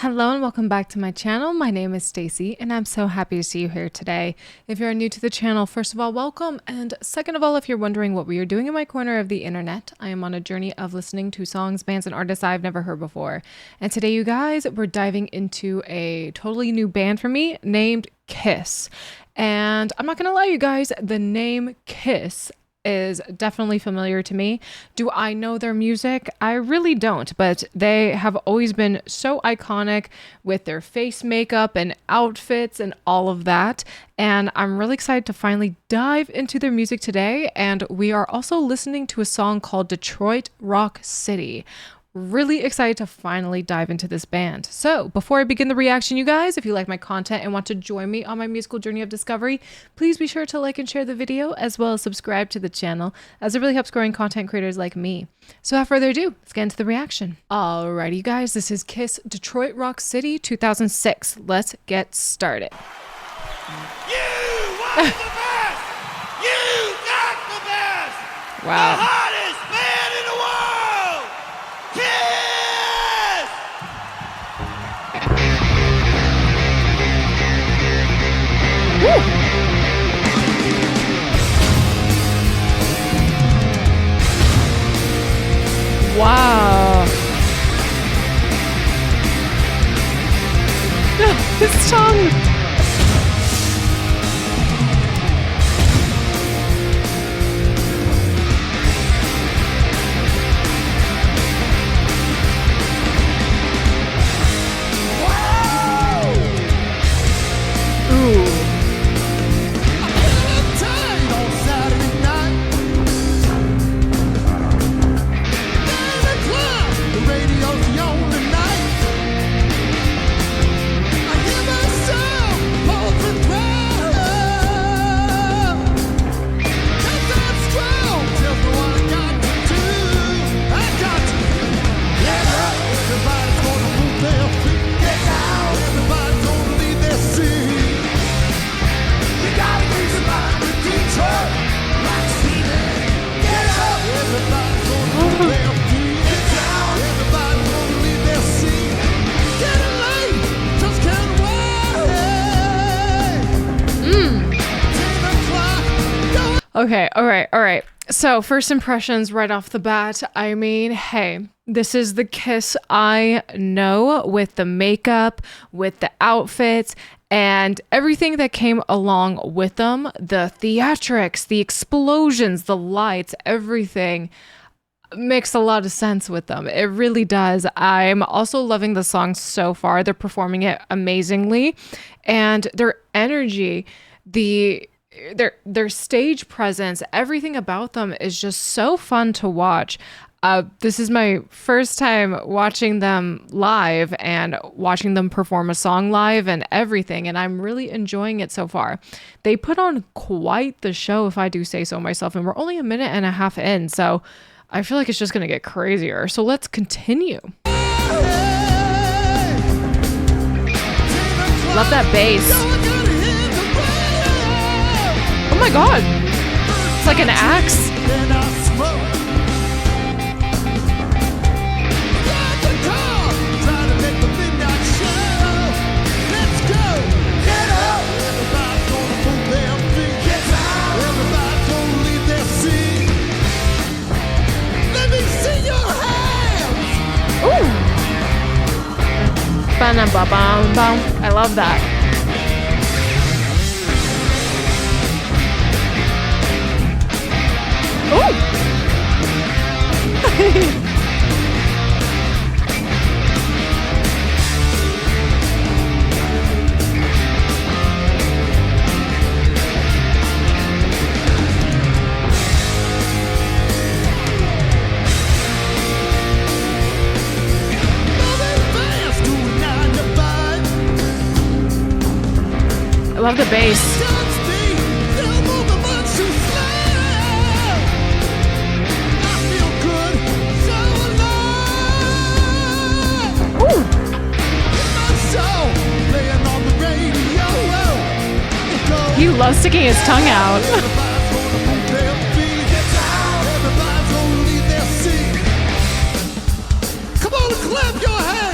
Hello and welcome back to my channel. My name is Stacy and I'm so happy to see you here today. If you're new to the channel, first of all, welcome. And second of all, if you're wondering what we are doing in my corner of the internet, I am on a journey of listening to songs, bands, and artists I've never heard before. And today, you guys, we're diving into a totally new band for me named Kiss. And I'm not gonna lie, you guys, the name Kiss is definitely familiar to me. Do I know their music? I really don't, but they have always been so iconic with their face makeup and outfits and all of that. And I'm really excited to finally dive into their music today. And we are also listening to a song called Detroit Rock City. Really excited to finally dive into this band. So before I begin the reaction, you guys, if you like my content and want to join me on my musical journey of discovery, please be sure to like and share the video as well as subscribe to the channel, as it really helps growing content creators like me. So without further ado, let's get into the reaction. Alrighty, you guys, this is Kiss Detroit Rock City 2006. Let's get started. You want the best! You got the best! Wow. The hottest band in the world! Kiss! Wow. His tongue. Ooh. Okay, all right. So first impressions right off the bat, I mean, hey, this is the Kiss I know, with the makeup, with the outfits, and everything that came along with them. The theatrics, the explosions, the lights, everything makes a lot of sense with them. It really does. I'm also loving the song so far. They're performing it amazingly, and their energy, their stage presence, everything about them is just so fun to watch. This is my first time watching them live and watching them perform a song live and everything, and I'm really enjoying it so far. They put on quite the show, if I do say so myself, and we're only a minute and a half in, so I feel like it's just gonna get crazier. So let's continue. Love that bass. Oh my god, it's like an axe. Ooh. Ba-na-ba-bam-bam. I love that. I love the bass. He loves sticking his tongue out. Come on, clap your hands.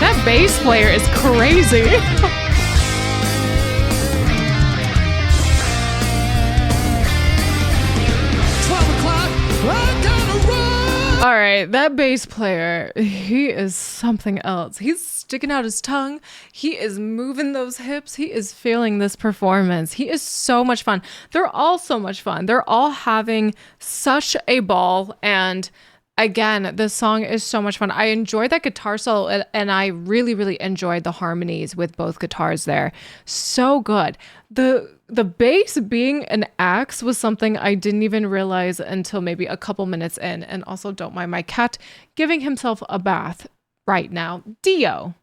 That bass player is crazy. All right, that bass player, he is something else. He's sticking out his tongue. He is moving those hips. He is feeling this performance. He is so much fun. They're all so much fun. They're all having such a ball. And again, the song is so much fun. I enjoyed that guitar solo, and I really, really enjoyed the harmonies with both guitars there. So good. The bass being an axe was something I didn't even realize until maybe a couple minutes in. And also, don't mind my cat giving himself a bath right now. Dio.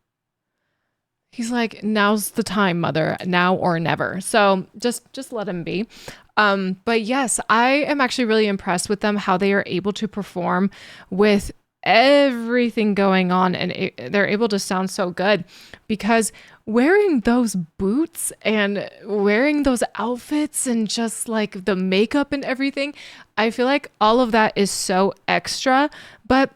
He's like, now's the time, mother, now or never. So just let him be. But yes, I am actually really impressed with them, how they are able to perform with everything going on, and they're able to sound so good, because wearing those boots and wearing those outfits and just like the makeup and everything, I feel like all of that is so extra, but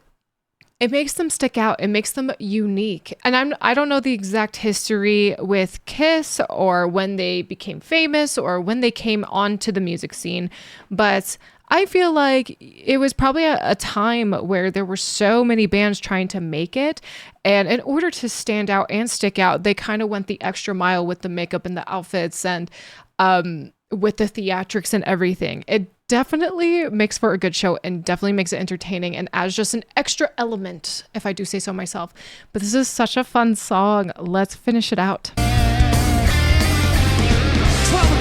it makes them stick out. It makes them unique. And I don't know the exact history with Kiss, or when they became famous, or when they came onto the music scene, but I feel like it was probably a time where there were so many bands trying to make it. And in order to stand out and stick out, they kind of went the extra mile with the makeup and the outfits, and with the theatrics and everything. It definitely makes for a good show, and definitely makes it entertaining, and adds just an extra element, if I do say so myself. But this is such a fun song. Let's finish it out. 12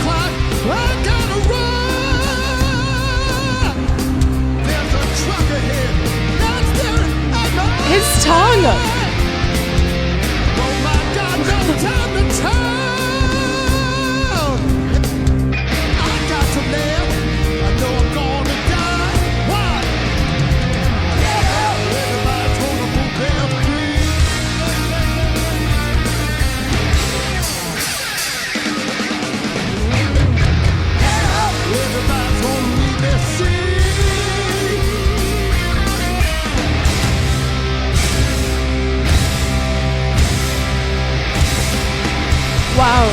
o'clock, I gotta run. There's a truck ahead. That's staring at my His tongue. Oh my God, no time to turn. I got to live. I know I'm gonna die. Why? Everybody told me move them free. Everybody told me leave their seat. Wow.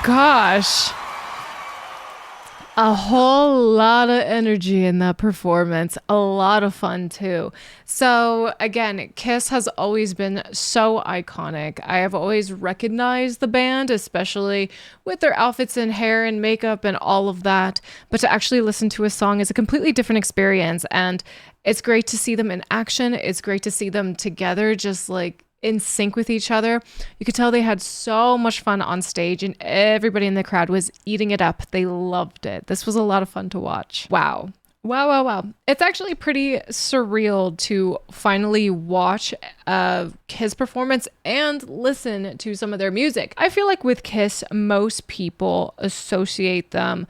Gosh. A whole lot of energy in that performance. A lot of fun too. So again, Kiss has always been so iconic. I have always recognized the band, especially with their outfits and hair and makeup and all of that. But to actually listen to a song is a completely different experience. And it's great to see them in action. It's great to see them together, just like in sync with each other. You could tell they had so much fun on stage, and everybody in the crowd was eating it up. They loved it. This was a lot of fun to watch. Wow. It's actually pretty surreal to finally watch Kiss performance and listen to some of their music. I feel like with Kiss, most people associate them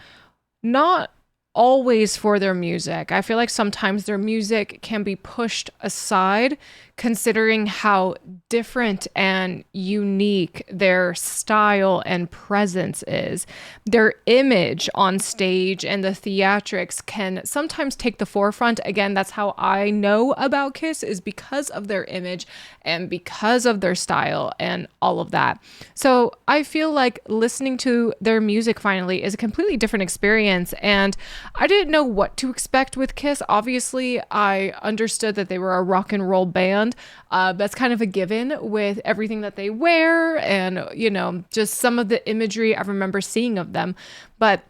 not always for their music. I feel like sometimes their music can be pushed aside, considering how different and unique their style and presence is. Their image on stage and the theatrics can sometimes take the forefront. Again, that's how I know about Kiss, is because of their image and because of their style and all of that. So I feel like listening to their music finally is a completely different experience, and I didn't know what to expect with Kiss. Obviously, I understood that they were a rock and roll band, band. That's kind of a given with everything that they wear and, you know, just some of the imagery I remember seeing of them. But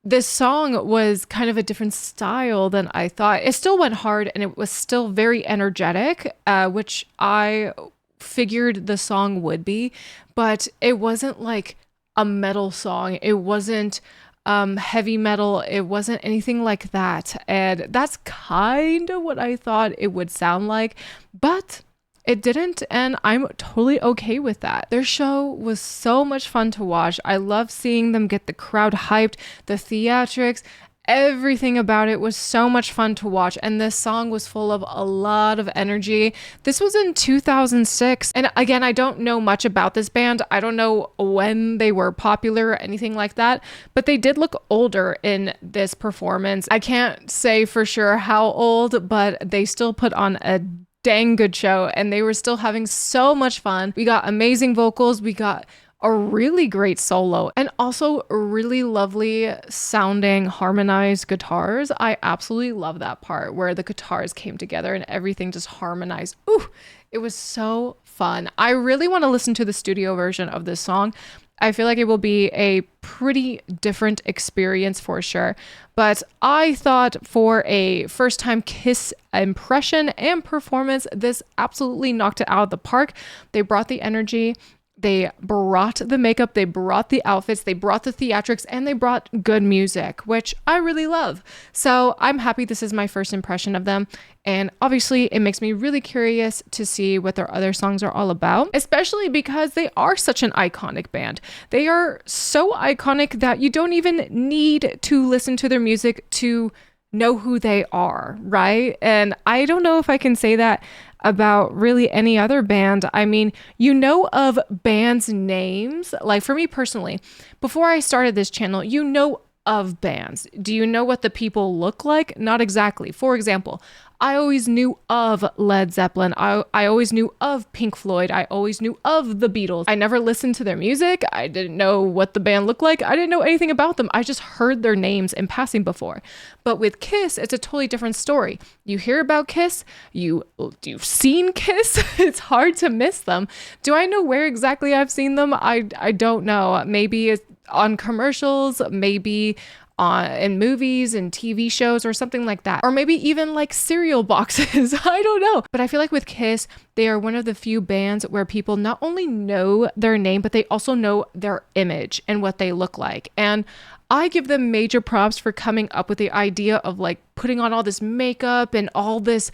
this song was kind of a different style than I thought. It still went hard and it was still very energetic, which I figured the song would be, but it wasn't like a metal song. It wasn't heavy metal. It wasn't anything like that. And that's kind of what I thought it would sound like, but it didn't, and I'm totally okay with that. Their show was so much fun to watch. I love seeing them get the crowd hyped, the theatrics, everything about it was so much fun to watch. And this song was full of a lot of energy. This was in 2006. And again, I don't know much about this band. I don't know when they were popular or anything like that, but they did look older in this performance. I can't say for sure how old, but they still put on a dang good show and they were still having so much fun. We got amazing vocals. We got a really great solo and also really lovely sounding harmonized guitars. I absolutely love that part where the guitars came together and everything just harmonized. Ooh, it was so fun. I really want to listen to the studio version of this song. I feel like it will be a pretty different experience for sure. But I thought for a first time Kiss impression and performance, this absolutely knocked it out of the park. They brought the energy. They brought the makeup, they brought the outfits, they brought the theatrics, and they brought good music, which I really love. So I'm happy this is my first impression of them. And obviously it makes me really curious to see what their other songs are all about, especially because they are such an iconic band. They are so iconic that you don't even need to listen to their music to know who they are, right? And I don't know if I can say that about really any other band. I mean, you know of bands' names. Like for me personally, before I started this channel, you know of bands. Do you know what the people look like? Not exactly. For example, I always knew of Led Zeppelin. I always knew of Pink Floyd. I always knew of the Beatles. I never listened to their music. I didn't know what the band looked like. I didn't know anything about them. I just heard their names in passing before. But with Kiss, it's a totally different story. You hear about Kiss, you've seen Kiss. It's hard to miss them. Do I know where exactly I've seen them? I don't know. Maybe it's on commercials, maybe in movies and TV shows or something like that. Or maybe even like cereal boxes. I don't know. But I feel like with Kiss, they are one of the few bands where people not only know their name, but they also know their image and what they look like. And I give them major props for coming up with the idea of like putting on all this makeup and all these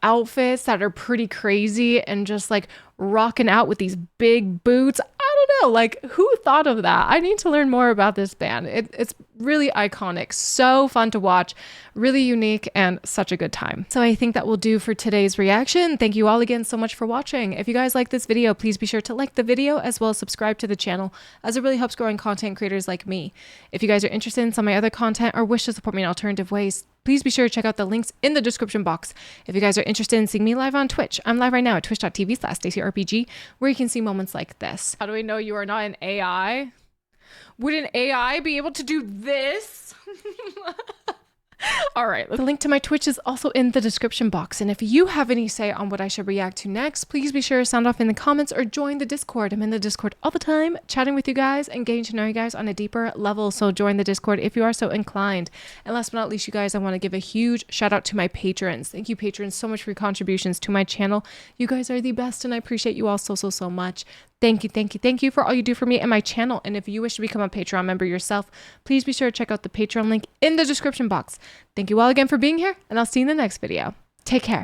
outfits that are pretty crazy and just like rocking out with these big boots. I don't know, like who thought of that? I need to learn more about this band. It's really iconic, so fun to watch, really unique, and such a good time. So I think that will do for today's reaction. Thank you all again so much for watching. If you guys like this video, please be sure to like the video as well as subscribe to the channel, as it really helps growing content creators like me. If you guys are interested in some of my other content or wish to support me in alternative ways, please be sure to check out the links in the description box. If you guys are interested in seeing me live on Twitch, I'm live right now at twitch.tv/StaceyRPG, where you can see moments like this. How do we know you are not an AI? Would an AI be able to do this? All right, the link to my Twitch is also in the description box. And if you have any say on what I should react to next, please be sure to sound off in the comments or join the Discord. I'm in the Discord all the time, chatting with you guys and getting to know you guys on a deeper level. So join the Discord if you are so inclined. And last but not least, you guys, I want to give a huge shout out to my patrons. Thank you, patrons, so much for your contributions to my channel. You guys are the best, and I appreciate you all so much. Thank you for all you do for me and my channel. And if you wish to become a Patreon member yourself, please be sure to check out the Patreon link in the description box. Thank you all again for being here, and I'll see you in the next video. Take care.